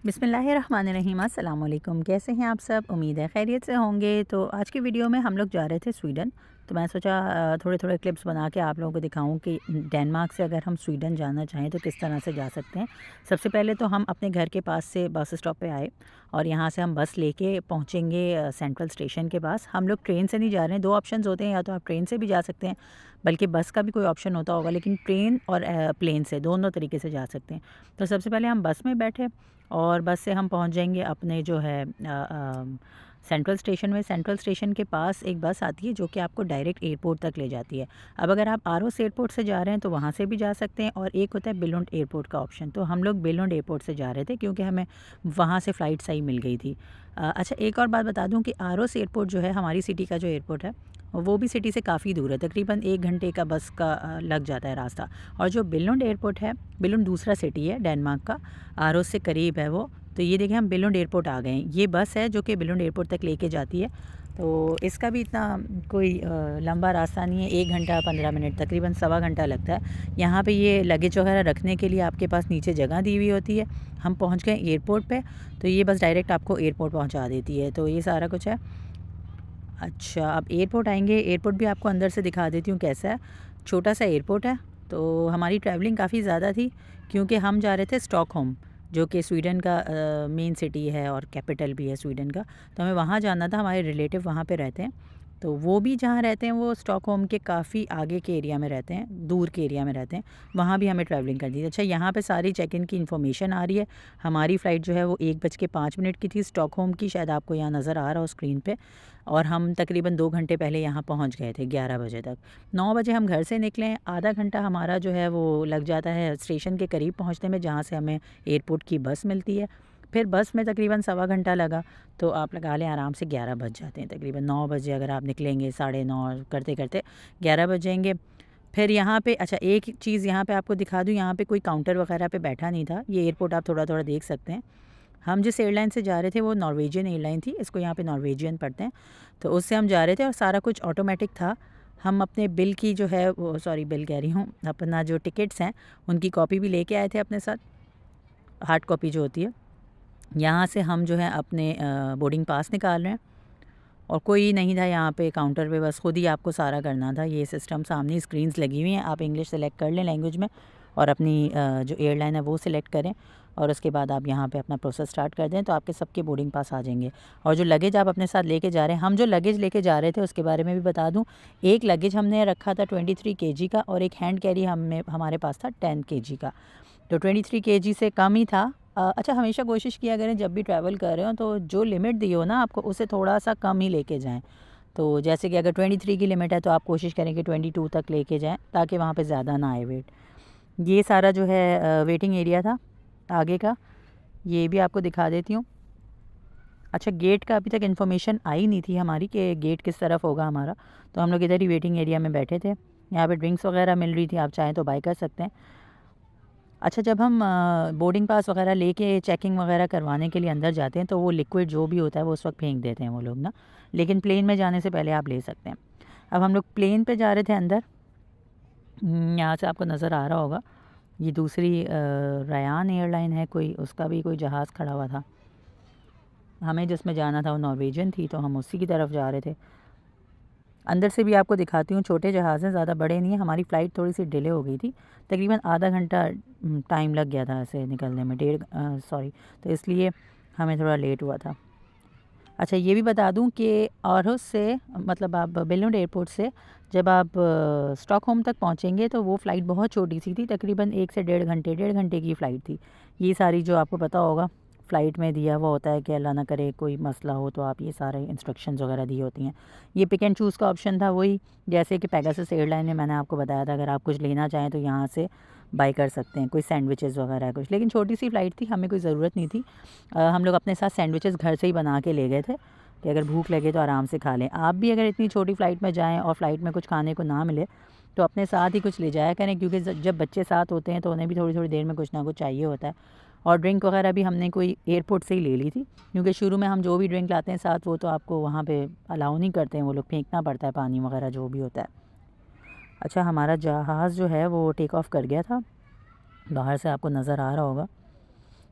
बिस्मिल्लाहिर्रहमानिर्रहीम। अस्सलाम वालेकुम। कैसे हैं आप सब? उम्मीद है खैरियत से होंगे। तो आज की वीडियो में हम लोग जा रहे थे स्वीडन। तो मैं सोचा थोड़े थोड़े क्लिप्स बना के आप लोगों को दिखाऊं कि डेनमार्क से अगर हम स्वीडन जाना चाहें तो किस तरह से जा सकते हैं। सबसे पहले तो हम अपने घर के पास से बस स्टॉप पे आए और यहाँ से हम बस लेके पहुँचेंगे सेंट्रल स्टेशन के पास। हम लोग ट्रेन से नहीं जा रहे हैं। दो ऑप्शंस होते हैं, या तो आप ट्रेन से भी जा सकते हैं, बल्कि बस का भी कोई ऑप्शन होता होगा, लेकिन ट्रेन और प्लेन से दोनों तरीके से जा सकते हैं। तो सबसे पहले हम बस में बैठे और बस से हम पहुंच जाएंगे अपने जो है सेंट्रल स्टेशन में। सेंट्रल स्टेशन के पास एक बस आती है जो कि आपको डायरेक्ट एयरपोर्ट तक ले जाती है। अब अगर आप आरोस एयरपोर्ट से जा रहे हैं तो वहाँ से भी जा सकते हैं, और एक होता है बिलुंड एयरपोर्ट का ऑप्शन। तो हम लोग बिलुंड एयरपोर्ट से जा रहे थे क्योंकि हमें वहाँ से फ़्लाइट सही मिल गई थी। अच्छा, एक और बात बता दूँ कि आरोस एयरपोर्ट जो है हमारी सिटी का जो एयरपोर्ट है वो भी सिटी से काफ़ी दूर है, तकरीबन 1 घंटे का बस का लग जाता है रास्ता। और जो बिलुंड एयरपोर्ट है, बिलुंड दूसरा सिटी है डेनमार्क का, आरोस से करीब है वो। तो ये देखिए हम बिलुंड एयरपोर्ट आ गए हैं। ये बस है जो कि बिलुंड एयरपोर्ट तक लेके जाती है। तो इसका भी इतना कोई लंबा रास्ता नहीं है, 1 घंटा 15 मिनट, तकरीबन सवा घंटा लगता है। यहाँ पे ये लगेज वगैरह रखने के लिए आपके पास नीचे जगह दी हुई होती है। हम पहुँच गए एयरपोर्ट पे, तो ये बस डायरेक्ट आपको एयरपोर्ट पहुँचा देती है। तो ये सारा कुछ है। अच्छा, अब एयरपोर्ट आएंगे, एयरपोर्ट भी आपको अंदर से दिखा देती हूँ कैसा है। छोटा सा एयरपोर्ट है। तो हमारी ट्रैवलिंग काफ़ी ज़्यादा थी क्योंकि हम जा रहे थे स्टॉकहोम, जो कि स्वीडन का मेन सिटी है और कैपिटल भी है स्वीडन का। तो हमें वहाँ जाना था, हमारे रिलेटिव वहाँ पे रहते हैं। तो वो भी जहाँ रहते हैं वो स्टॉकहोम के काफ़ी आगे के एरिया में रहते हैं, दूर के एरिया में रहते हैं। वहाँ भी हमें ट्रैवलिंग करनी थी। अच्छा, यहाँ पे सारी चेक इन की इन्फॉर्मेशन आ रही है। हमारी फ़्लाइट जो है वो 1:05 की थी स्टॉकहोम की, शायद आपको यहाँ नज़र आ रहा हो स्क्रीन पे। और हम तकरीबन 2 घंटे पहले यहाँ पहुँच गए थे 11 बजे तक। 9 बजे हम घर से निकले हैं। आधा घंटा हमारा जो है वो लग जाता है स्टेशन के करीब पहुँचने में, जहाँ से हमें एयरपोर्ट की बस मिलती है। फिर बस में तकरीबन सवा घंटा लगा। तो आप लगा लें आराम से 11 बज जाते हैं। तकरीबन 9 बजे अगर आप निकलेंगे, 9:30 करते करते 11 बजेंगे। फिर यहाँ पे अच्छा, एक चीज़ यहाँ पे आपको दिखा दूँ, यहाँ पे कोई काउंटर वगैरह पे बैठा नहीं था। ये एयरपोर्ट आप थोड़ा थोड़ा देख सकते हैं। हम जिस एयरलाइन से जा रहे थे वो नॉर्वेजियन एयरलाइन थी, इसको यहाँ पे नॉर्वेजियन पढ़ते हैं। तो उससे हम जा रहे थे और सारा कुछ ऑटोमेटिक था। हम अपने बिल की जो है वो, सॉरी बिल कह रही हूँ, अपना जो टिकट्स हैं उनकी कॉपी भी लेके आए थे अपने साथ, हार्ड कॉपी जो होती है। यहाँ से हम जो है अपने बोर्डिंग पास निकाल रहे हैं, और कोई नहीं था यहाँ पे काउंटर पे, बस खुद ही आपको सारा करना था। ये सिस्टम सामने स्क्रीन्स लगी हुई हैं, आप इंग्लिश सेलेक्ट कर लें लैंग्वेज में, और अपनी जो एयरलाइन है वो सिलेक्ट करें, और उसके बाद आप यहाँ पे अपना प्रोसेस स्टार्ट कर दें तो आपके सबके बोर्डिंग पास आ जाएंगे। और जो लगेज आप अपने साथ लेके जा रहे हैं, हम जो लगेज लेके जा रहे थे उसके बारे में भी बता दूँ। एक लगेज हमने रखा था 23 kg का, और एक हैंड कैरी हमारे पास था 10 kg का। तो 23 kg से कम ही था। अच्छा, हमेशा कोशिश किया करें जब भी ट्रैवल कर रहे हो तो जो लिमिट दी हो ना आपको, उससे थोड़ा सा कम ही लेके जाएं। तो जैसे कि अगर 23 की लिमिट है तो आप कोशिश करें कि 22 तक लेके जाएं, ताकि वहाँ पे ज़्यादा ना आए वेट। ये सारा जो है वेटिंग एरिया था आगे का, ये भी आपको दिखा देती हूँ। अच्छा, गेट का अभी तक इन्फॉर्मेशन आई नहीं थी हमारी कि गेट किस तरफ होगा हमारा। तो हम लोग इधर ही वेटिंग एरिया में बैठे थे। यहाँ पे ड्रिंक्स वगैरह मिल रही थी, आप चाहें तो बाय कर सकते हैं। अच्छा, जब हम बोर्डिंग पास वगैरह लेके चेकिंग वगैरह करवाने के लिए अंदर जाते हैं तो वो लिक्विड जो भी होता है वो उस वक्त फेंक देते हैं वो लोग ना, लेकिन प्लेन में जाने से पहले आप ले सकते हैं। अब हम लोग प्लेन पे जा रहे थे अंदर। यहाँ से आपको नज़र आ रहा होगा, ये दूसरी रयान एयरलाइन है कोई, उसका भी कोई जहाज़ खड़ा हुआ था। हमें जिसमें जाना था वो नॉर्वेजियन थी, तो हम उसी की तरफ जा रहे थे। अंदर से भी आपको दिखाती हूँ, छोटे जहाज़ हैं, ज़्यादा बड़े नहीं हैं। हमारी फ़्लाइट थोड़ी सी डिले हो गई थी, तकरीबन आधा घंटा टाइम लग गया था ऐसे निकलने में, सॉरी, तो इसलिए हमें थोड़ा लेट हुआ था। अच्छा, ये भी बता दूँ कि ऑरहुस से, मतलब आप बिलुंड एयरपोर्ट से जब आप स्टॉकहोम तक पहुँचेंगे तो वो फ़्लाइट बहुत छोटी सी थी, तकरीबन 1 से डेढ़ घंटे की फ़्लाइट थी। ये सारी जो आपको पता होगा फ़्लाइट में दिया हुआ होता है कि अल्लाह ना करे कोई मसला हो तो आप ये सारे इंस्ट्रक्शंस वगैरह दी होती हैं। ये पिक एंड चूज़ का ऑप्शन था, वही जैसे कि पेगासस एयरलाइन में मैंने आपको बताया था, अगर आप कुछ लेना चाहें तो यहाँ से बाय कर सकते हैं, कोई सैंडविचेज़ वगैरह कुछ। लेकिन छोटी सी फ़्लाइट थी, हमें कोई ज़रूरत नहीं थी। हम लोग अपने साथ सैंडविचेज़ घर से ही बना के ले गए थे कि अगर भूख लगे तो आराम से खा लें। आप भी अगर इतनी छोटी फ़्लाइट में जाएँ और फ़्लाइट में कुछ खाने को ना मिले तो अपने साथ ही कुछ ले जाया करें, क्योंकि जब बच्चे साथ होते हैं तो उन्हें भी थोड़ी थोड़ी देर में कुछ ना कुछ चाहिए होता है। और ड्रिंक वगैरह भी हमने कोई एयरपोर्ट से ही ले ली थी, क्योंकि शुरू में हम जो भी ड्रिंक लाते हैं साथ वो तो आपको वहाँ पे अलाउ नहीं करते हैं, वो लोग फेंकना पड़ता है पानी वगैरह जो भी होता है। अच्छा, हमारा जहाज़ जो है वो टेक ऑफ़ कर गया था, बाहर से आपको नज़र आ रहा होगा।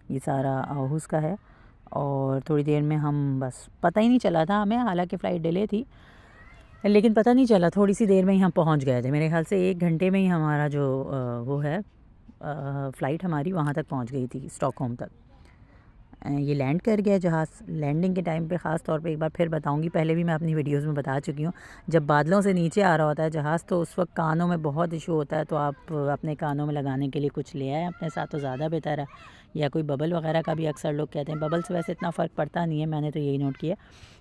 ये सारा आहूस का है। और थोड़ी देर में हम बस पता ही नहीं चला था हमें, हालांकि फ़्लाइट डिले थी लेकिन पता नहीं चला, थोड़ी सी देर में ही हम पहुंच गए थे। मेरे ख्याल से 1 घंटे में ही हमारा जो वो है फ़्लाइट हमारी वहाँ तक पहुंच गई थी, स्टॉकहोम तक। ये लैंड कर गया जहाज़। लैंडिंग के टाइम पे ख़ास तौर पे एक बार फिर बताऊंगी, पहले भी मैं अपनी वीडियोस में बता चुकी हूँ, जब बादलों से नीचे आ रहा होता है जहाज़ तो उस वक्त कानों में बहुत इशू होता है, तो आप अपने कानों में लगाने के लिए कुछ ले आए अपने साथ तो ज़्यादा बेहतर है। या कोई बबल वगैरह का भी अक्सर लोग कहते हैं, बबल से वैसे इतना फ़र्क पड़ता नहीं है, मैंने तो यही नोट किया,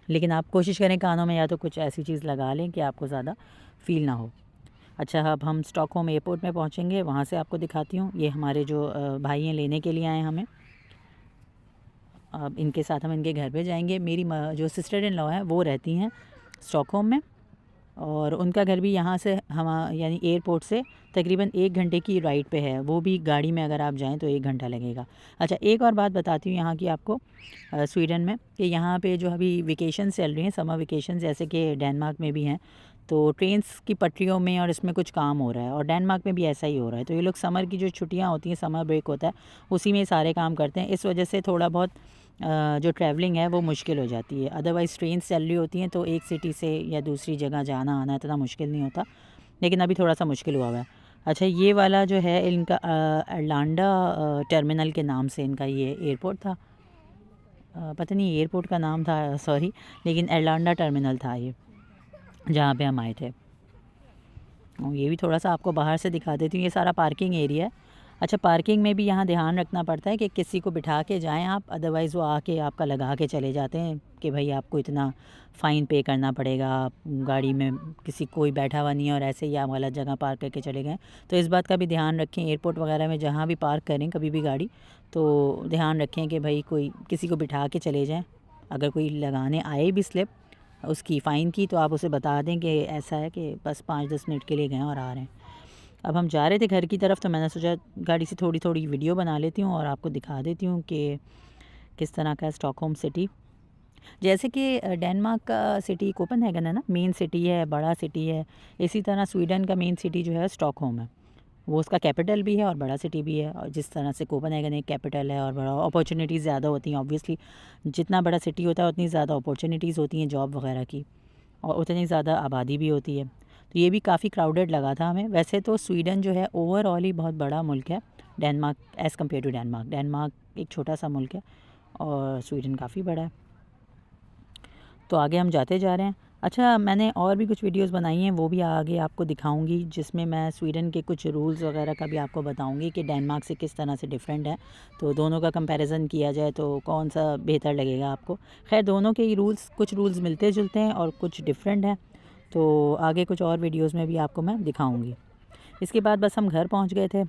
लेकिन आप कोशिश करें कानों में या तो कुछ ऐसी चीज़ लगा लें कि आपको ज़्यादा फ़ील ना हो। अच्छा, अब हम स्टॉकहोम एयरपोर्ट में पहुँचेंगे, वहाँ से आपको दिखाती हूँ। ये हमारे जो भाई हैं लेने के लिए आए हमें, अब इनके साथ हम इनके घर पे जाएंगे। मेरी जो सिस्टर इन लॉ हैं वो रहती हैं स्टॉकहोम में, और उनका घर भी यहाँ से हम यानी एयरपोर्ट से तकरीबन 1 घंटे की राइड पे है, वो भी गाड़ी में अगर आप जाएं तो 1 घंटा लगेगा। अच्छा, एक और बात बताती हूँ यहाँ की आपको स्वीडन में, कि यहाँ पे जो अभी वेकेशन चल रही हैं, समर वेकेशन जैसे कि डेनमार्क में भी हैं, तो ट्रेन्स की पटरियों में और इसमें कुछ काम हो रहा है, और डेनमार्क में भी ऐसा ही हो रहा है। तो ये लोग समर की जो छुट्टियाँ होती हैं, समर ब्रेक होता है, उसी में सारे काम करते हैं। इस वजह से थोड़ा बहुत जो ट्रैवलिंग है वो मुश्किल हो जाती है। अदरवाइज़ ट्रेन्स चल रही होती हैं तो एक सिटी से या दूसरी जगह जाना आना इतना मुश्किल नहीं होता, लेकिन अभी थोड़ा सा मुश्किल हुआ हुआ है। अच्छा, ये वाला जो है इनका अरलांडा टर्मिनल के नाम से इनका ये एयरपोर्ट था, पता नहीं एयरपोर्ट का नाम था सॉरी, लेकिन अरलांडा टर्मिनल था ये जहाँ पे हम आए थे। और ये भी थोड़ा सा आपको बाहर से दिखा देती हूँ, ये सारा पार्किंग एरिया है। अच्छा, पार्किंग में भी यहाँ ध्यान रखना पड़ता है कि किसी को बिठा के जाएं आप, अदरवाइज़ वो आके आपका लगा के चले जाते हैं कि भाई आपको इतना फ़ाइन पे करना पड़ेगा, आप गाड़ी में किसी कोई बैठा हुआ नहीं है और ऐसे ही आप गलत जगह पार्क करके चले गए। तो इस बात का भी ध्यान रखें, एयरपोर्ट वगैरह में जहाँ भी पार्क करें कभी भी गाड़ी, तो ध्यान रखें कि भाई कोई किसी को बिठा के चले जाएँ। अगर कोई लगाने आए भी स्लिप उसकी फ़ाइन की, तो आप उसे बता दें कि ऐसा है कि बस 5-10 मिनट के लिए गए और आ रहे हैं। अब हम जा रहे थे घर की तरफ, तो मैंने सोचा गाड़ी से थोड़ी थोड़ी वीडियो बना लेती हूँ और आपको दिखा देती हूँ कि किस तरह का स्टॉकहोम सिटी। जैसे कि डेनमार्क का सिटी कोपेनहेगन है ना, मेन सिटी है, बड़ा सिटी है, इसी तरह स्वीडन का मेन सिटी जो है स्टॉकहोम है। वो उसका कैपिटल भी है और बड़ा सिटी भी है, और जिस तरह से कोपेनहेगन एक कैपिटल है और बड़ा, अपॉर्चुनिटीज़ ज़्यादा होती हैं ऑब्वियसली, जितना बड़ा सिटी होता है उतनी ज़्यादा अपॉर्चुनिटीज़ होती हैं जॉब वगैरह की, और उतनी ज़्यादा आबादी भी होती है। तो ये भी काफ़ी क्राउडेड लगा था हमें। वैसे तो स्वीडन जो है ओवरऑल ही बहुत बड़ा मुल्क है, Denmark as compare to Denmark. Denmark एक छोटा सा मुल्क है और स्वीडन काफ़ी बड़ा है। तो आगे हम जाते जा रहे हैं। अच्छा, मैंने और भी कुछ वीडियोस बनाई हैं, वो भी आगे आपको दिखाऊंगी, जिसमें मैं स्वीडन के कुछ रूल्स वगैरह का भी आपको बताऊंगी कि डेनमार्क से किस तरह से डिफरेंट है, तो दोनों का कंपैरिजन किया जाए तो कौन सा बेहतर लगेगा आपको। खैर, दोनों के ही रूल्स, कुछ रूल्स मिलते जुलते हैं और कुछ डिफरेंट हैं, तो आगे कुछ और वीडियोज़ में भी आपको मैं दिखाऊँगी। इसके बाद बस हम घर पहुँच गए थे।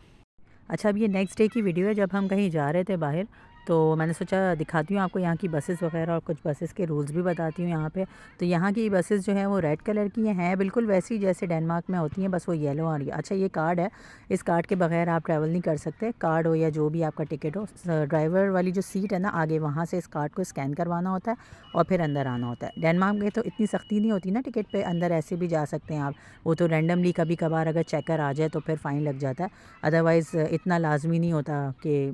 अच्छा, अब ये नेक्स्ट डे की वीडियो है, जब हम कहीं जा रहे थे बाहर, तो मैंने सोचा दिखाती हूँ आपको यहाँ की बसेस वगैरह और कुछ बसेस के रूल्स भी बताती हूँ यहाँ पे। तो यहाँ की बसेस जो हैं वो रेड कलर की हैं, बिल्कुल वैसी जैसे डेनमार्क में होती हैं, बस वो येलो आ रही है। अच्छा, ये कार्ड है, इस कार्ड के बगैर आप ट्रैवल नहीं कर सकते। कार्ड हो या जो भी आपका टिकट हो, ड्राइवर वाली जो सीट है ना आगे, वहाँ से इस कार्ड को स्कैन करवाना होता है और फिर अंदर आना होता है। डेनमार्क में तो इतनी सख्ती नहीं होती ना टिकट पर, अंदर ऐसे भी जा सकते हैं आप, वो तो रैंडमली कभी कभार अगर चेकर आ जाए तो फिर फ़ाइन लग जाता है, अदरवाइज़ इतना लाजमी नहीं होता कि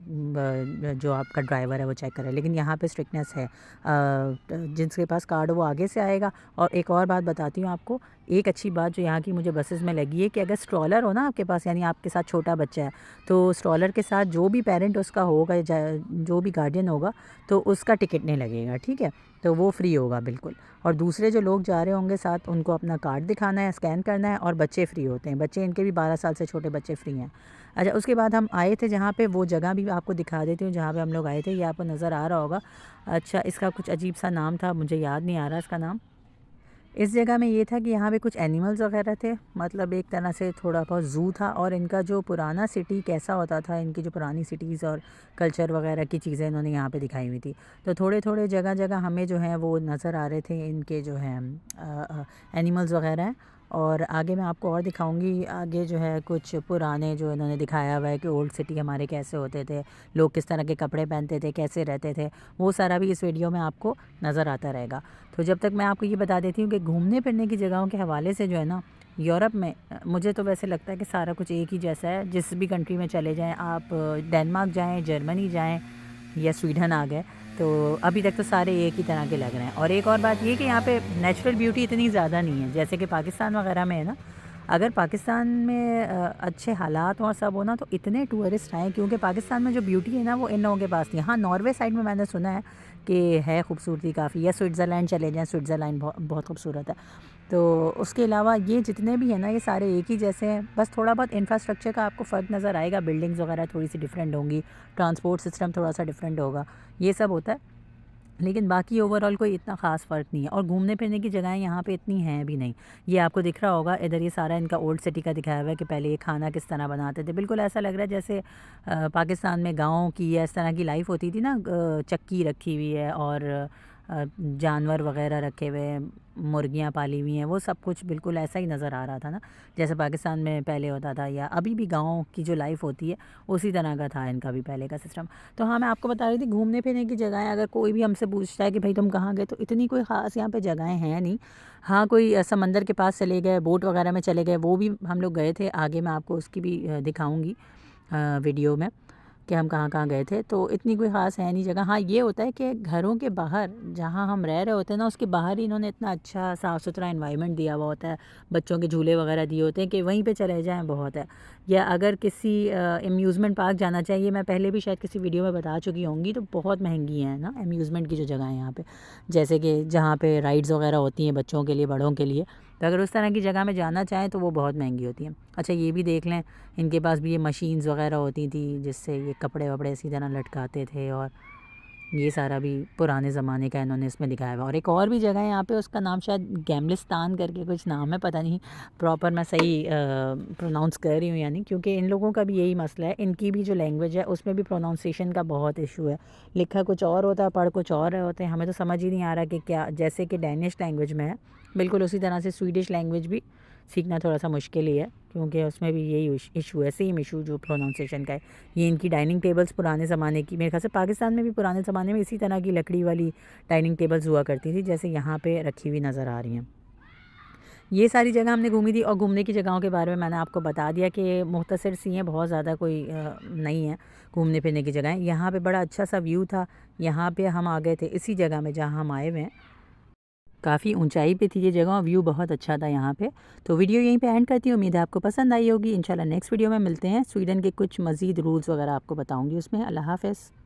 जो आपका ड्राइवर है वो चेक करे। लेकिन यहाँ पे स्ट्रिक्टनेस है, जिनके पास कार्ड हो वो आगे से आएगा। और एक और बात बताती हूँ आपको, एक अच्छी बात जो यहाँ की मुझे बसेस में लगी है कि अगर स्ट्रॉलर हो ना आपके पास, यानी आपके साथ छोटा बच्चा है, तो स्ट्रॉलर के साथ जो भी पेरेंट उसका होगा, जो भी गार्डियन होगा, तो उसका टिकट नहीं लगेगा, ठीक है, तो वो फ्री होगा बिल्कुल। और दूसरे जो लोग जा रहे होंगे साथ, उनको अपना कार्ड दिखाना है, स्कैन करना है, और बच्चे फ्री होते हैं, बच्चे इनके भी 12 साल से छोटे बच्चे फ्री हैं। अच्छा, उसके बाद हम आए थे जहाँ पे, वो जगह भी आपको दिखा देती हूँ जहाँ पे हम लोग आए थे, ये आपको नज़र आ रहा होगा। अच्छा, इसका कुछ अजीब सा नाम था, मुझे याद नहीं आ रहा इसका नाम। इस जगह में ये था कि यहाँ पे कुछ एनिमल्स वगैरह थे, मतलब एक तरह से थोड़ा बहुत ज़ू था, और इनका जो पुराना सिटी कैसा होता था, इनकी जो पुरानी सिटीज़ और कल्चर वगैरह की चीज़ें इन्होंने यहाँ पे दिखाई हुई थी। तो थोड़े थोड़े जगह जगह हमें जो है वो नज़र आ रहे थे इनके जो हैं एनिमल्स वगैरह हैं। और आगे मैं आपको और दिखाऊंगी, आगे जो है कुछ पुराने जो इन्होंने दिखाया हुआ है कि ओल्ड सिटी हमारे कैसे होते थे, लोग किस तरह के कपड़े पहनते थे, कैसे रहते थे, वो सारा भी इस वीडियो में आपको नज़र आता रहेगा। तो जब तक मैं आपको ये बता देती हूँ कि घूमने फिरने की जगहों के हवाले से जो है ना, यूरोप में मुझे तो वैसे लगता है कि सारा कुछ एक ही जैसा है। जिस भी कंट्री में चले जाएँ आप, डेनमार्क जाएँ, जर्मनी जाएँ, या स्वीडन आ गए। तो अभी तक तो सारे एक ही तरह के लग रहे हैं। और एक और बात ये कि यहाँ पे नेचुरल ब्यूटी इतनी ज़्यादा नहीं है जैसे कि पाकिस्तान वगैरह में है ना। अगर पाकिस्तान में अच्छे हालात और सब हो ना तो इतने टूरिस्ट आए, क्योंकि पाकिस्तान में जो ब्यूटी है ना वो इन लोगों के पास नहीं है। हाँ, नॉर्वे साइड में मैंने सुना है कि है खूबसूरती काफ़ी, या स्विट्ज़रलैंड चले जाएँ, स्विट्ज़रलैंड बहुत खूबसूरत है। तो उसके अलावा ये जितने भी हैं ना ये सारे एक ही जैसे हैं, बस थोड़ा बहुत इंफ्रास्ट्रक्चर का आपको फ़र्क नज़र आएगा, बिल्डिंग्स वगैरह थोड़ी सी डिफरेंट होंगी, ट्रांसपोर्ट सिस्टम थोड़ा सा डिफरेंट होगा, ये सब होता है। लेकिन बाकी ओवरऑल कोई इतना ख़ास फ़र्क नहीं है। और घूमने फिरने की जगहें यहाँ पे इतनी हैं भी नहीं। ये आपको दिख रहा होगा इधर, ये सारा इनका ओल्ड सिटी का दिखाया हुआ है कि पहले ये खाना किस तरह बनाते थे। बिल्कुल ऐसा लग रहा है जैसे पाकिस्तान में गाँव की या इस तरह की लाइफ होती थी ना। चक्की रखी हुई है और जानवर वगैरह रखे हुए हैं, मुर्गियाँ पाली हुई हैं, वो सब कुछ बिल्कुल ऐसा ही नज़र आ रहा था ना जैसे पाकिस्तान में पहले होता था, या अभी भी गाँव की जो लाइफ होती है उसी तरह का था इनका भी पहले का सिस्टम। तो हाँ, मैं आपको बता रही थी घूमने फिरने की जगहें अगर कोई भी हमसे पूछता है कि भाई तुम कहाँ गए, तो इतनी कोई ख़ास यहाँ पे जगहें हैं नहीं। हाँ, कोई समंदर के पास चले गए, बोट वगैरह में चले गए, वो भी हम लोग गए थे। आगे मैं आपको उसकी भी दिखाऊँगी वीडियो में कि हम कहाँ-कहाँ गए थे। तो इतनी कोई ख़ास है नहीं जगह। हाँ, ये होता है कि घरों के बाहर जहाँ हम रह रहे होते हैं ना उसके बाहर ही इन्होंने इतना अच्छा साफ़-सुथरा एनवायरनमेंट दिया हुआ होता है, बच्चों के झूले वगैरह दिए होते हैं कि वहीं पे चले जाएँ बहुत है। या अगर किसी अम्यूज़मेंट पार्क जाना चाहिए, मैं पहले भी शायद किसी वीडियो में बता चुकी होंगी, तो बहुत महँगी हैं ना अम्यूज़मेंट की जो जगह है यहाँ पे। जैसे कि जहाँ पे राइड्स वगैरह होती हैं बच्चों के लिए, बड़ों के लिए, तो अगर उस तरह की जगह में जाना चाहें तो वो बहुत महँगी होती हैं। अच्छा, ये भी देख लें, इनके पास भी ये मशीन्स वगैरह होती थी जिससे ये कपड़े वपड़े इसी तरह लटकाते थे, और ये सारा भी पुराने ज़माने का इन्होंने इसमें दिखाया हुआ है। और एक और भी जगह है यहाँ पे, उसका नाम शायद गैमलिस्तान करके कुछ नाम है, पता नहीं प्रॉपर मैं सही प्रोनाउंस कर रही हूँ या नहीं, क्योंकि इन लोगों का भी यही मसला है, इनकी भी जो लैंग्वेज है उसमें भी प्रोनाउंसिएशन का बहुत इशू है। लिखा कुछ और होता है, पढ़ कुछ और रहे होते हैं, हमें तो समझ ही नहीं आ रहा कि क्या, जैसे कि डैनिश लैंग्वेज में है बिल्कुल उसी तरह से स्वीडिश लैंग्वेज भी सीखना थोड़ा सा मुश्किल ही है, क्योंकि उसमें भी यही इशू है, सेम इशू जो प्रोनाउंसिएशन का है। ये इनकी डाइनिंग टेबल्स पुराने ज़माने की, मेरे ख्याल से पाकिस्तान में भी पुराने ज़माने में इसी तरह की लकड़ी वाली डाइनिंग टेबल्स हुआ करती थी जैसे यहाँ पे रखी हुई नज़र आ रही हैं। ये सारी जगह हमने घूमी थी। और घूमने की जगहों के बारे में मैंने आपको बता दिया कि मुख्तसर सी हैं, बहुत ज़्यादा कोई नहीं है घूमने फिरने की जगहें। यहाँ पे बड़ा अच्छा सा व्यू था, यहाँ पे हम आ गए थे इसी जगह में जहाँ हम आए हुए हैं। काफ़ी ऊंचाई पे थी ये जगह, व्यू बहुत अच्छा था यहाँ पे। तो वीडियो यहीं पे एंड करती हूँ, उम्मीद है आपको पसंद आई होगी। इंशाल्लाह नेक्स्ट वीडियो में मिलते हैं, स्वीडन के कुछ मज़ीद रूल्स वगैरह आपको बताऊँगी उसमें। अल्लाह हाफ़िज़।